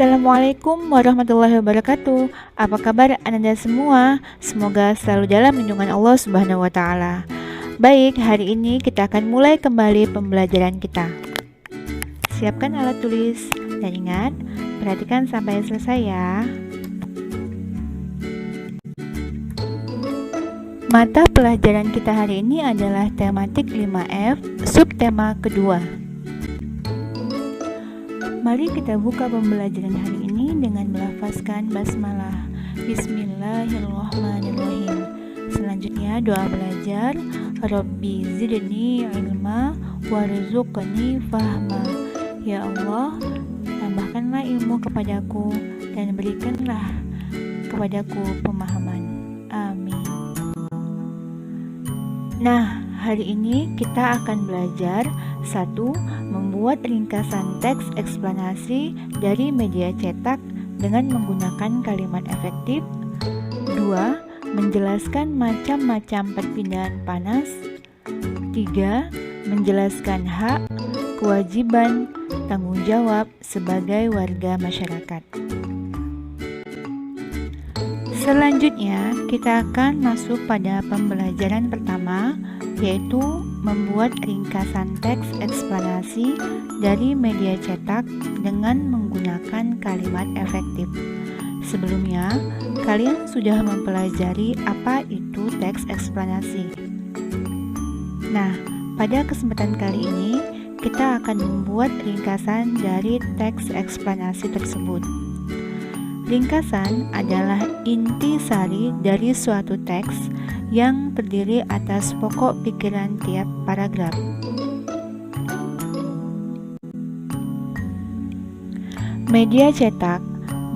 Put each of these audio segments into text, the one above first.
Assalamualaikum warahmatullahi wabarakatuh. Apa kabar Anda semua? Semoga selalu dalam lindungan Allah Subhanahu wa taala. Baik, hari ini kita akan mulai kembali pembelajaran kita. Siapkan alat tulis dan ingat, perhatikan sampai selesai ya. Mata pelajaran kita hari ini adalah tematik 5F, subtema kedua. Mari kita buka pembelajaran hari ini dengan melafazkan basmalah. Bismillahirrahmanirrahim. Selanjutnya doa belajar. Rabbi zidni ilma warzuqni fahma. Ya Allah, tambahkanlah ilmu kepadaku dan berikanlah kepadaku pemahaman. Amin. Nah, hari ini kita akan belajar 1. Membuat ringkasan teks eksplanasi dari media cetak dengan menggunakan kalimat efektif. 2. Menjelaskan macam-macam perpindahan panas. 3. Menjelaskan hak, kewajiban, tanggung jawab sebagai warga masyarakat. Selanjutnya, kita akan masuk pada pembelajaran pertama, yaitu membuat ringkasan teks eksplanasi dari media cetak dengan menggunakan kalimat efektif. Sebelumnya, kalian sudah mempelajari apa itu teks eksplanasi. Nah, pada kesempatan kali ini, kita akan membuat ringkasan dari teks eksplanasi tersebut. Ringkasan adalah intisari dari suatu teks yang terdiri atas pokok pikiran tiap paragraf. Media cetak.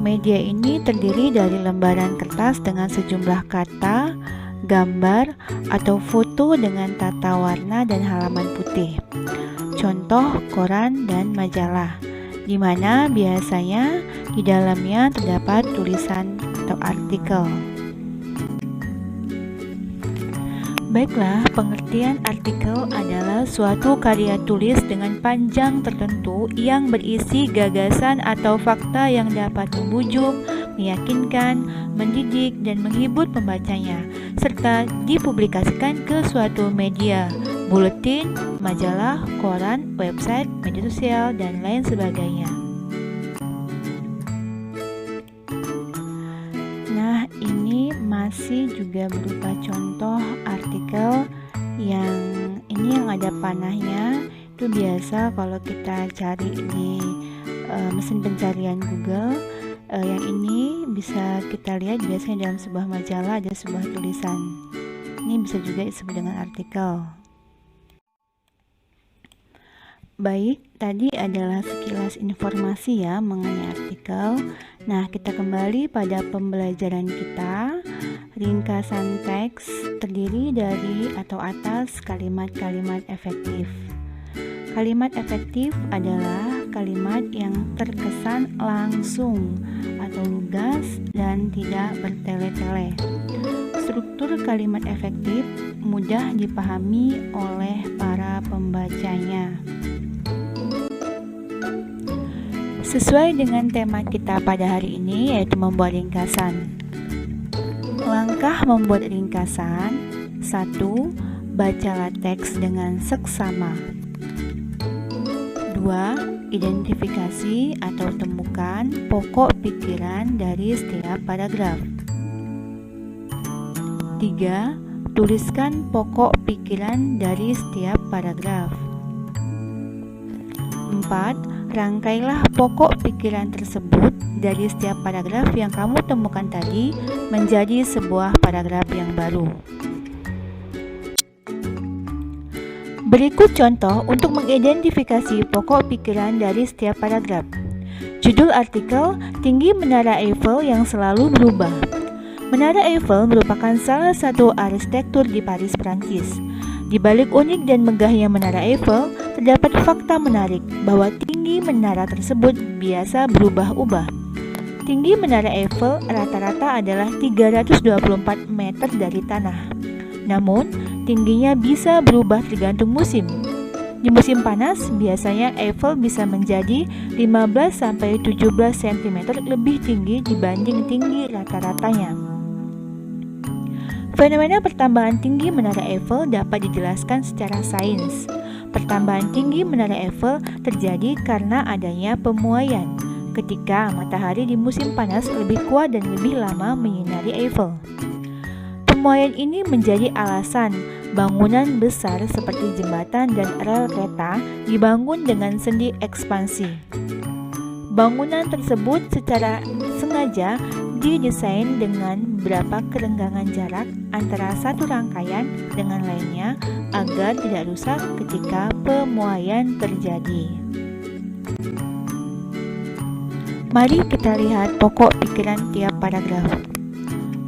Media ini terdiri dari lembaran kertas dengan sejumlah kata, gambar, atau foto dengan tata warna dan halaman putih. Contoh koran dan majalah, di mana biasanya di dalamnya terdapat tulisan atau artikel. Baiklah, pengertian artikel adalah suatu karya tulis dengan panjang tertentu yang berisi gagasan atau fakta yang dapat membujuk, meyakinkan, mendidik, dan menghibur pembacanya, serta dipublikasikan ke suatu media, buletin, majalah, koran, website, media sosial, dan lain sebagainya. Nah, ini masih juga berupa contoh artikel yang ini yang ada panahnya. Itu biasa kalau kita cari di mesin pencarian Google. Yang ini bisa kita lihat biasanya dalam sebuah majalah ada sebuah tulisan. Ini bisa juga disebut dengan artikel. Baik, tadi adalah sekilas informasi ya mengenai artikel. Nah, kita kembali pada pembelajaran kita. Ringkasan teks terdiri dari atau atas kalimat-kalimat efektif. Kalimat efektif adalah kalimat yang terkesan langsung atau lugas dan tidak bertele-tele. Struktur kalimat efektif mudah dipahami oleh para pembacanya. Sesuai dengan tema kita pada hari ini, yaitu membuat ringkasan. Langkah membuat ringkasan. 1. Bacalah teks dengan seksama. 2. Identifikasi atau temukan pokok pikiran dari setiap paragraf. 3. Tuliskan pokok pikiran dari setiap paragraf. 4. Rangkailah pokok pikiran tersebut dari setiap paragraf yang kamu temukan tadi menjadi sebuah paragraf yang baru. Berikut contoh untuk mengidentifikasi pokok pikiran dari setiap paragraf. Judul artikel, Tinggi Menara Eiffel yang Selalu Berubah. Menara Eiffel merupakan salah satu arsitektur di Paris, Prancis. Di balik unik dan megahnya Menara Eiffel, terdapat fakta menarik bahwa tinggi menara tersebut biasa berubah-ubah. Tinggi Menara Eiffel rata-rata adalah 324 meter dari tanah. Namun, tingginya bisa berubah tergantung musim. Di musim panas, biasanya Eiffel bisa menjadi 15-17 cm lebih tinggi dibanding tinggi rata-ratanya. Fenomena pertambahan tinggi Menara Eiffel dapat dijelaskan secara sains. Pertambahan tinggi Menara Eiffel terjadi karena adanya pemuaian, ketika matahari di musim panas lebih kuat dan lebih lama menyinari Eiffel. Pemuaian ini menjadi alasan bangunan besar seperti jembatan dan rel kereta dibangun dengan sendi ekspansi. Bangunan tersebut secara sengaja didesain dengan berapa kerenggangan jarak antara satu rangkaian dengan lainnya agar tidak rusak ketika pemuaian terjadi. Mari kita lihat pokok pikiran tiap paragraf.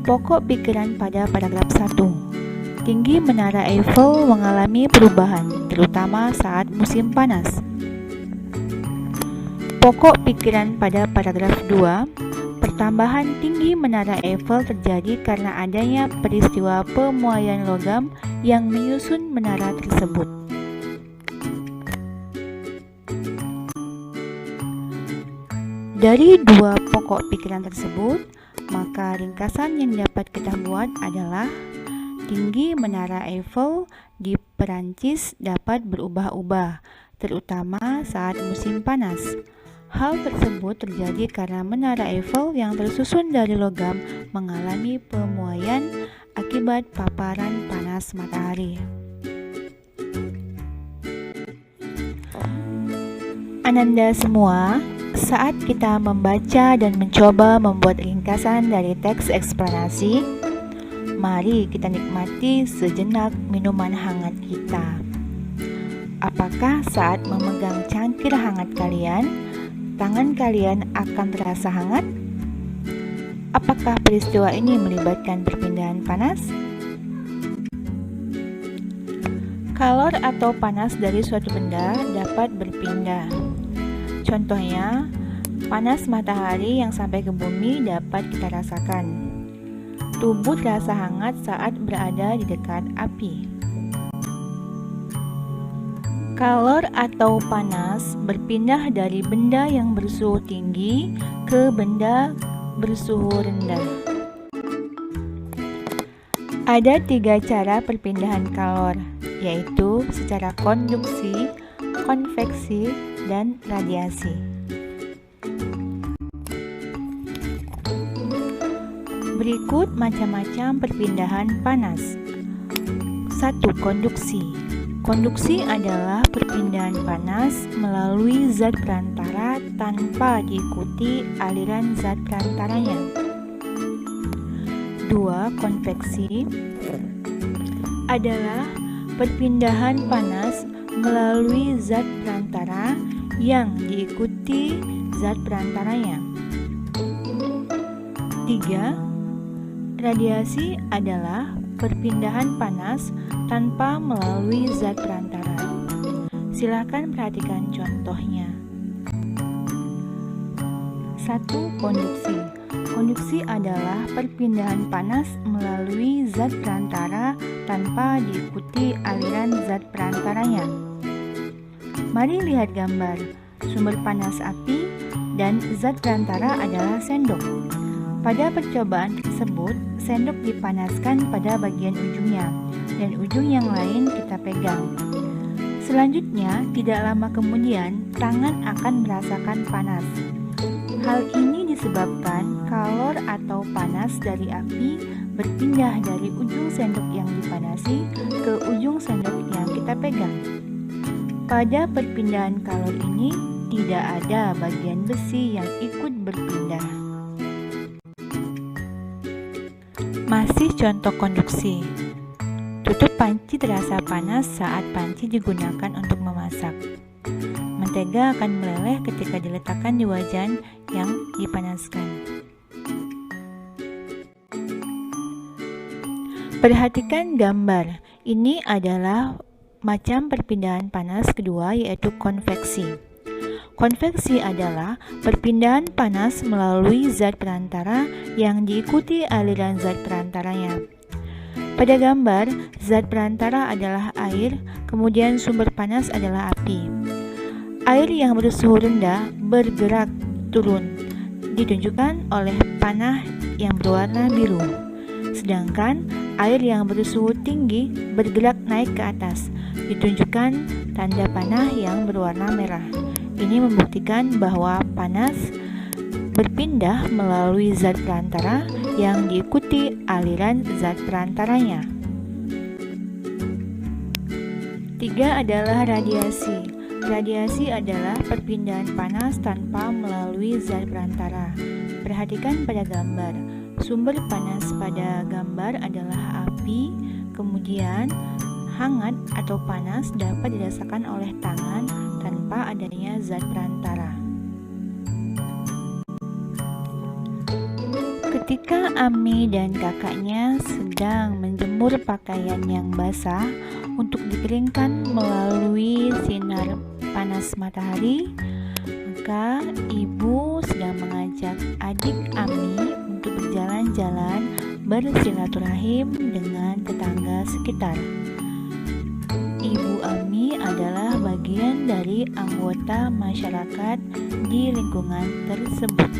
Pokok pikiran pada paragraf 1. Tinggi Menara Eiffel mengalami perubahan, terutama saat musim panas. Pokok pikiran pada paragraf 2. Pertambahan tinggi Menara Eiffel terjadi karena adanya peristiwa pemuaian logam yang menyusun menara tersebut. Dari dua pokok pikiran tersebut, maka ringkasan yang dapat kita buat adalah tinggi Menara Eiffel di Perancis dapat berubah-ubah, terutama saat musim panas. Hal tersebut terjadi karena Menara Eiffel yang tersusun dari logam mengalami pemuaian akibat paparan panas matahari. Ananda semua, saat kita membaca dan mencoba membuat ringkasan dari teks eksplanasi, mari kita nikmati sejenak minuman hangat kita. Apakah saat memegang cangkir hangat kalian, tangan kalian akan terasa hangat? Apakah peristiwa ini melibatkan perpindahan panas? Kalor atau panas dari suatu benda dapat berpindah. Contohnya, panas matahari yang sampai ke bumi dapat kita rasakan. Tubuh terasa hangat saat berada di dekat api. Kalor atau panas berpindah dari benda yang bersuhu tinggi ke benda bersuhu rendah. Ada 3 cara perpindahan kalor, yaitu secara konduksi, konveksi, dan radiasi. Berikut macam-macam perpindahan panas. 1. Konduksi. Konduksi adalah perpindahan panas melalui zat perantara tanpa diikuti aliran zat perantaranya. 2. Konveksi adalah perpindahan panas melalui zat perantara yang diikuti zat perantaranya. 3. Radiasi adalah perpindahan panas tanpa melalui zat perantara. Silakan perhatikan contohnya. 1. Konduksi. Konduksi adalah perpindahan panas melalui zat perantara tanpa diikuti aliran zat perantaranya. Mari lihat gambar. Sumber panas api dan zat perantara adalah sendok. Pada percobaan tersebut, sendok dipanaskan pada bagian ujungnya dan ujung yang lain kita pegang. Selanjutnya, tidak lama kemudian, tangan akan merasakan panas. Hal ini disebabkan kalor atau panas dari api berpindah dari ujung sendok yang dipanasi ke ujung sendok yang kita pegang. Pada perpindahan kalor ini, tidak ada bagian besi yang ikut berpindah. Masih contoh konduksi. Tutup panci terasa panas saat panci digunakan untuk memasak. Mentega akan meleleh ketika diletakkan di wajan yang dipanaskan. Perhatikan gambar. Ini adalah macam perpindahan panas kedua, yaitu konveksi. Konveksi adalah perpindahan panas melalui zat perantara yang diikuti aliran zat perantaranya. Pada gambar, zat perantara adalah air, kemudian sumber panas adalah api. Air yang bersuhu rendah bergerak turun, ditunjukkan oleh panah yang berwarna biru. Sedangkan air yang bersuhu tinggi bergerak naik ke atas, ditunjukkan tanda panah yang berwarna merah. Ini membuktikan bahwa panas berpindah melalui zat perantara yang diikuti aliran zat perantaranya. 3 adalah radiasi. Radiasi adalah perpindahan panas tanpa melalui zat perantara. Perhatikan pada gambar. Sumber panas pada gambar adalah api, kemudian hangat atau panas dapat dirasakan oleh tangan tanpa adanya zat perantara. Ketika Ami dan kakaknya sedang menjemur pakaian yang basah untuk dikeringkan melalui sinar panas matahari, maka ibu sedang mengajak adik Ami untuk berjalan-jalan bersilaturahim dengan tetangga sekitar. Ibu Ami adalah bagian dari anggota masyarakat di lingkungan tersebut.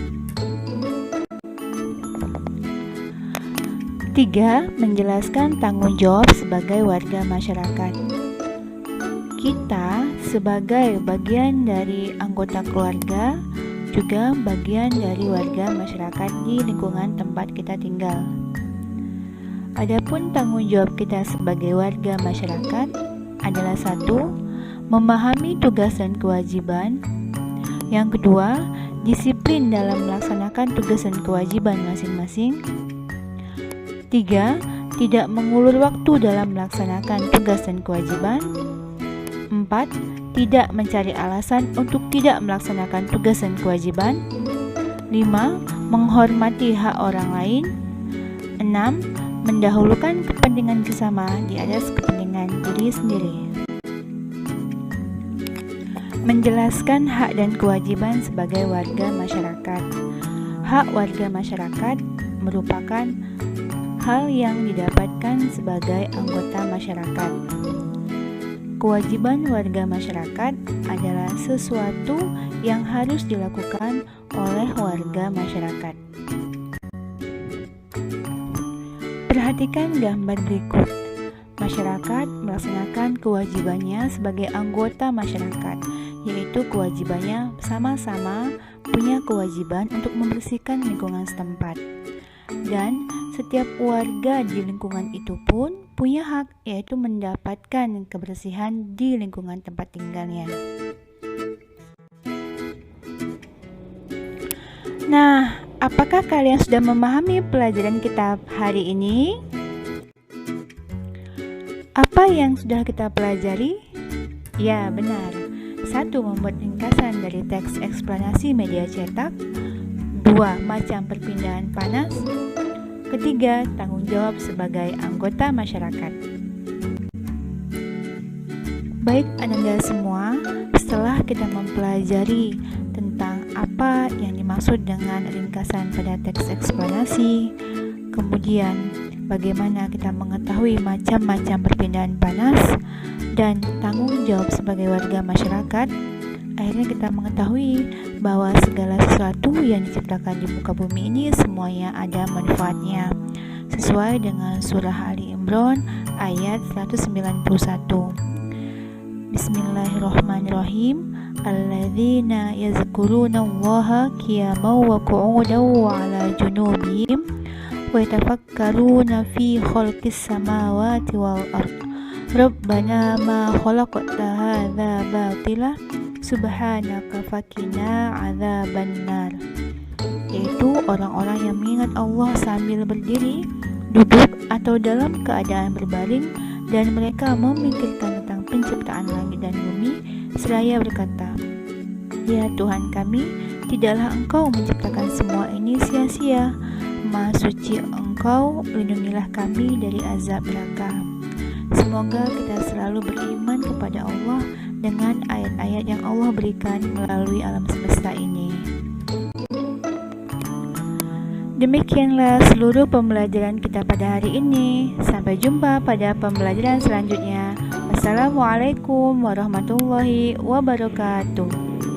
3. Menjelaskan tanggung jawab sebagai warga masyarakat. Kita sebagai bagian dari anggota keluarga juga bagian dari warga masyarakat di lingkungan tempat kita tinggal. Adapun tanggung jawab kita sebagai warga masyarakat adalah 1. Memahami tugas dan kewajiban. Yang kedua, disiplin dalam melaksanakan tugas dan kewajiban masing-masing. 3. Tidak mengulur waktu dalam melaksanakan tugas dan kewajiban. 4. Tidak mencari alasan untuk tidak melaksanakan tugas dan kewajiban. 5. Menghormati hak orang lain. 6. Mendahulukan kepentingan bersama di atas kepentingan diri sendiri. Menjelaskan hak dan kewajiban sebagai warga masyarakat. Hak warga masyarakat merupakan hal yang didapatkan sebagai anggota masyarakat. Kewajiban warga masyarakat adalah sesuatu yang harus dilakukan oleh warga masyarakat. Perhatikan gambar berikut. Masyarakat melaksanakan kewajibannya sebagai anggota masyarakat, yaitu kewajibannya sama-sama punya kewajiban untuk membersihkan lingkungan setempat. Dan setiap warga di lingkungan itu pun punya hak, yaitu mendapatkan kebersihan di lingkungan tempat tinggalnya. Nah, apakah kalian sudah memahami pelajaran kita hari ini? Apa yang sudah kita pelajari? Ya, benar. 1. Membuat ringkasan dari teks eksplanasi media cetak. 2. Macam perpindahan panas. 3. Tanggung jawab sebagai anggota masyarakat. Baik Ananda semua, setelah kita mempelajari tentang apa yang dimaksud dengan ringkasan pada teks eksplanasi, kemudian bagaimana kita mengetahui macam-macam perpindahan panas dan tanggung jawab sebagai warga masyarakat, akhirnya kita mengetahui bahwa segala sesuatu yang diciptakan di muka bumi ini semuanya ada manfaatnya, sesuai dengan surah Ali Imran ayat 191. Bismillahirrahmanirrahim. Alladzina yazkuruna Allaha qiyaman wa qu'udan wa 'ala junubihim wa yatafakkaruna fi khalqis samawati wal ardh. Rabbana ma khalaqta hadza batila subhanaka fakina adzabannar. Yaitu orang-orang yang mengingat Allah sambil berdiri, duduk atau dalam keadaan berbaring, dan mereka memikirkan tentang penciptaan langit dan bumi seraya berkata, Ya Tuhan kami, tidaklah Engkau menciptakan semua ini sia-sia. Maha suci Engkau, lindungilah kami dari azab neraka. Semoga kita selalu beriman kepada Allah dengan ayat-ayat yang Allah berikan melalui alam semesta ini. Demikianlah seluruh pembelajaran kita pada hari ini. Sampai jumpa pada pembelajaran selanjutnya. Wassalamualaikum warahmatullahi wabarakatuh.